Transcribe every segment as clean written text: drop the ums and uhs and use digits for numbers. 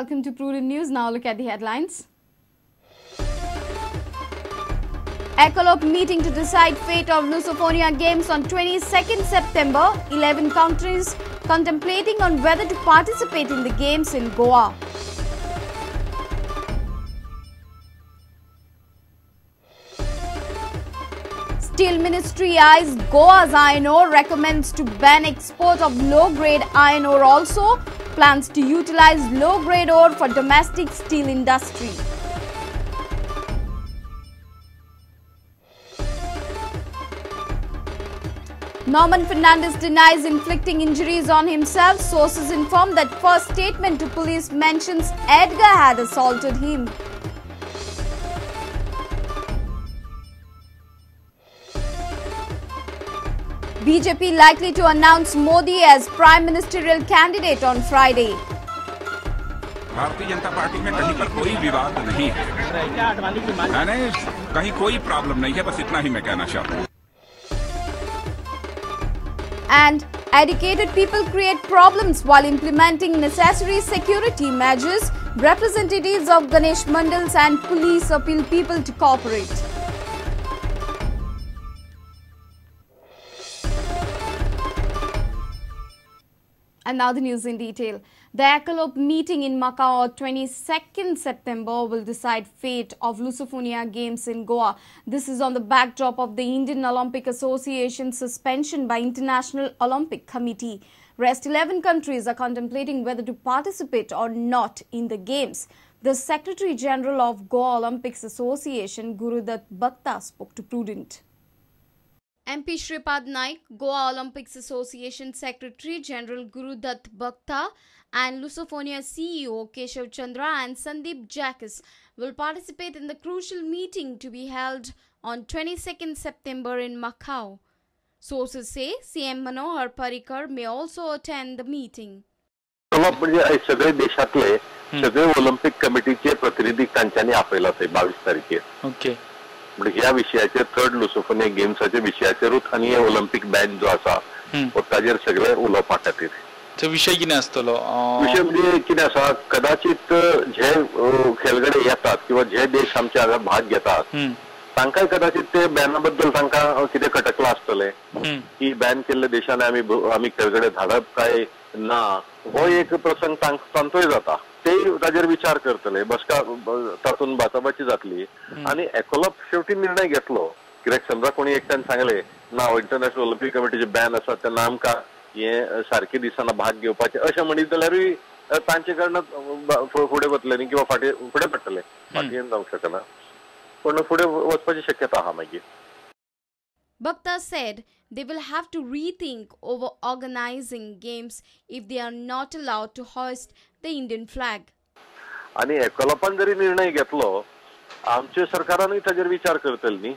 welcome to Prudent News. Now look at the headlines. Ecologue meeting to decide fate of Lusophonia Games on 22nd September. 11 countries contemplating on whether to participate in the games in Goa. Steel Ministry eyes Goa's iron ore, recommends to ban export of low-grade iron ore also. Plans to utilize low-grade ore for domestic steel industry. Norman Fernandez denies inflicting injuries on himself. Sources inform that first statement to police mentions Edgar had assaulted him. BJP likely to announce Modi as Prime Ministerial candidate on Friday. Bharatiya Janata party में कहीं पर कोई विवाद नहीं है, नहीं कहीं कोई प्रॉब्लम नहीं है, बस इतना ही मैं कहना चाहता हूँ. And educated people create problems while implementing necessary security measures. Representatives of Ganesh Mandals and police appeal people to cooperate. And now the news in detail. The Ecologue meeting in Macau on 22nd September will decide fate of Lusophonia Games in Goa. This is on the backdrop of the Indian Olympic Association suspension by International Olympic Committee. Rest 11 countries are contemplating whether to participate or not in the games. The Secretary General of Goa Olympics Association, Gurudutt Bhakta, spoke to Prudent. MP Shripad Naik, Goa Olympics Association Secretary General Gurudutt Bhakta and Lusophonia CEO Keshav Chandra and Sandeep Jacques will participate in the crucial meeting to be held on 22nd September in Macau. Sources say CM Manohar Parrikar may also attend the meeting. सगळे देशातले सगळे Olympic कमिटीचे प्रतिनिधी तांच्यांनी आपयला थंय 22 तारखेर. Okay. म्हणजे ह्या विषयाचे थर्ड लुसोफोनिया गेम्साच्या विशयाचेरूच आनी ऑलिम्पिक बॅन जो आसा ताजेर सगळे उलोवपा खातीर. तो विषय कितें आसतलो? विषय म्हणजे कितें आसा, कदाचित जे खेळगडे येतात किंवा जे देश आमचे हांगा भाग घेतात तांकां कदाचित ते बॅना बद्दल तांकां कितें खटकला आसतले की बॅन केल्ल्या देशांनी आमी खेळगडे धाडप काय ना, हो एक प्रसंग तांतोय जाता. ते ताजेर विचार करतले, बसका तातून बाचाबाची जातली आणि ecologue शेवटी निर्णय घेतलो. कित्याक समजा कोणी एकट्यान सांगले ना इंटरनॅशनल ऑलिम्पिक कमिटीचे बॅन आसा तेन्ना आमकां हे सारखे दिसना भाग घेवपाचे अशें म्हणीत जाल्यारूय तांचे कडल्यान फुडें वतले न्ही किंवा फुडें पडटले, फाटल्यान जावंक शकना, पण फुडें वचपाची शक्यता आहा मागीर. Bhakta said they will have to rethink over organizing games if they are not allowed to hoist the Indian flag. आणि ecologue जरी निर्णय घेतलो, आमच्या सरकारानूय ताजेर विचार करतले न्ही.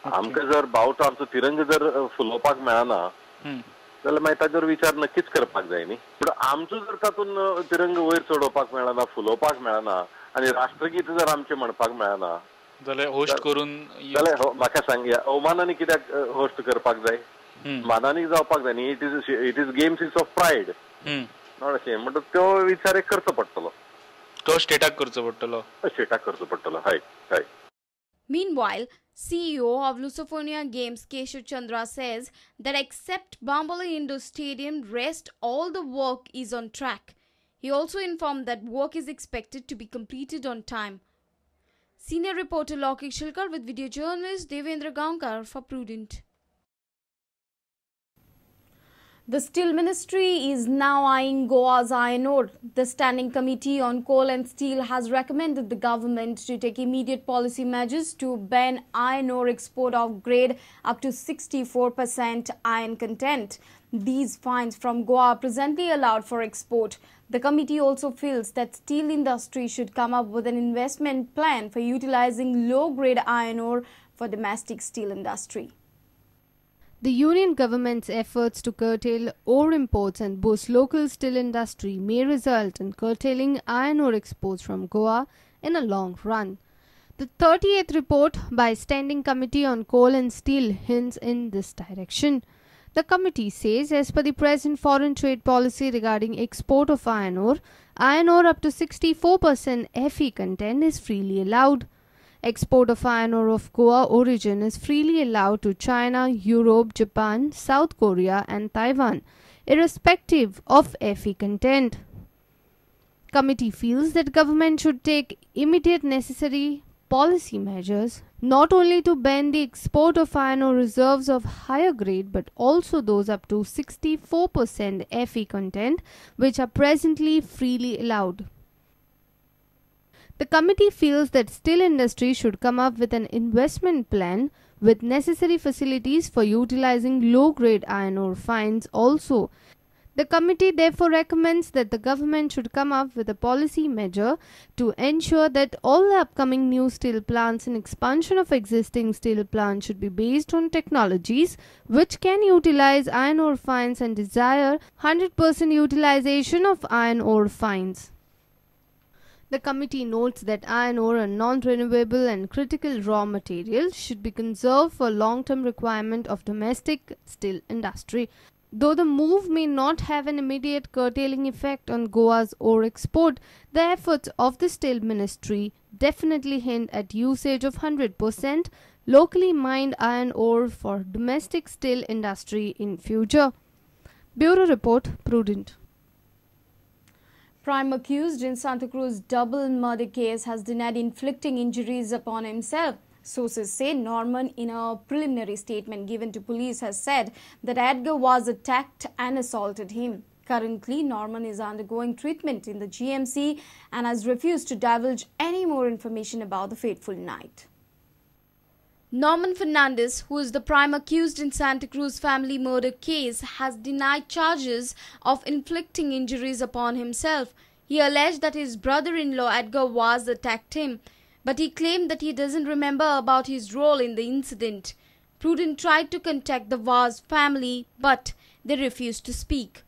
आमकां जर बावटो आमचो तिरंग जर फुलोवपाक मेळना जाल्यार मागीर ताजेर विचार नक्कीच करपाक जाय न्ही. पूण आमचो जर तातून तिरंग वयर चडोवपाक मेळना, फुलोवपाक मेळना आनी राष्ट्रगीत जर आमचें म्हणपाक मेळना जाल्यार होस्ट करून जाल्यार म्हाका सांगया अवमानांनी कित्याक होस्ट करपाक जाय? मानांनी जावपाक जाय न्ही. It is games is of pride, not अशें. म्हणटा तो विचार एक करचो पडटलो, तो स्टेटाक करचो पडटलो, स्टेटाक करचो पडटलो. हय हय. Meanwhile, CEO of Lusophonia Games Keshav Chandra says that except Bambala Indoor Stadium, rest all the work is on track. He also informed that work is expected to be completed on time. Senior reporter Lokik Shilkar with video journalist Devendra Gaonkar for Prudent. The Steel Ministry is now eyeing Goa's iron ore. The Standing Committee on Coal and Steel has recommended the government to take immediate policy measures to ban iron ore export of grade up to 64% iron content. These fines from Goa are presently allowed for export. The committee also feels that steel industry should come up with an investment plan for utilizing low-grade iron ore for domestic steel industry. The union government's efforts to curtail ore imports and boost local steel industry may result in curtailing iron ore exports from Goa in a long run. The 38th report by Standing Committee on Coal and Steel hints in this direction. The committee says as per the present foreign trade policy regarding export of iron ore, Iron ore up to 64% Fe content is freely allowed. Export of iron ore of Goa origin is freely allowed to China, Europe, Japan, South Korea and Taiwan, irrespective of Fe content. Committee feels that government should take immediate necessary policy measures not only to ban the export of iron ore reserves of higher grade but also those up to 64% Fe content which are presently freely allowed. The committee feels that steel industry should come up with an investment plan with necessary facilities for utilizing low-grade iron ore fines also. The committee therefore recommends that the government should come up with a policy measure to ensure that all the upcoming new steel plants and expansion of existing steel plants should be based on technologies which can utilize iron ore fines and desire 100% utilization of iron ore fines. The committee notes that iron ore, a non-renewable and critical raw material, should be conserved for long-term requirement of domestic steel industry. Though the move may not have an immediate curtailing effect on Goa's ore export, the efforts of the Steel Ministry definitely hint at usage of 100% locally mined iron ore for domestic steel industry in future. Bureau Report, Prudent. Prime accused in Santa Cruz double murder case has denied inflicting injuries upon himself. Sources say Norman, in a preliminary statement given to police, has said that Edgar was attacked and assaulted him. Currently, Norman is undergoing treatment in the GMC and has refused to divulge any more information about the fateful night. Norman Fernandez, who is the prime accused in Santa Cruz family murder case, has denied charges of inflicting injuries upon himself. He alleged that his brother-in-law Edgar Vaz attacked him, but he claimed that he doesn't remember about his role in the incident. Prudent tried to contact the Vaz family, but they refused to speak.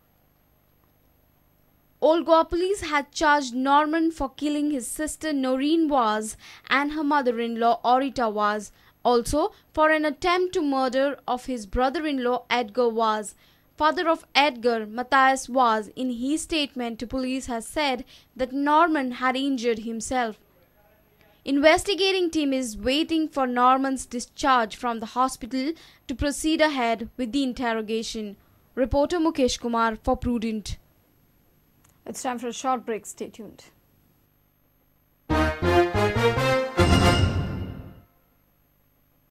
Old Goa police had charged Norman for killing his sister Noreen Vaz and her mother-in-law Orita Vaz, also for an attempt to murder of his brother-in-law Edgar Vaz. Father of Edgar, Matthias Vaz, in his statement to police has said that Norman had injured himself. Investigating team is waiting for Norman's discharge from the hospital to proceed ahead with the interrogation. Reporter Mukesh Kumar for Prudent. It's time for a short break. Stay tuned.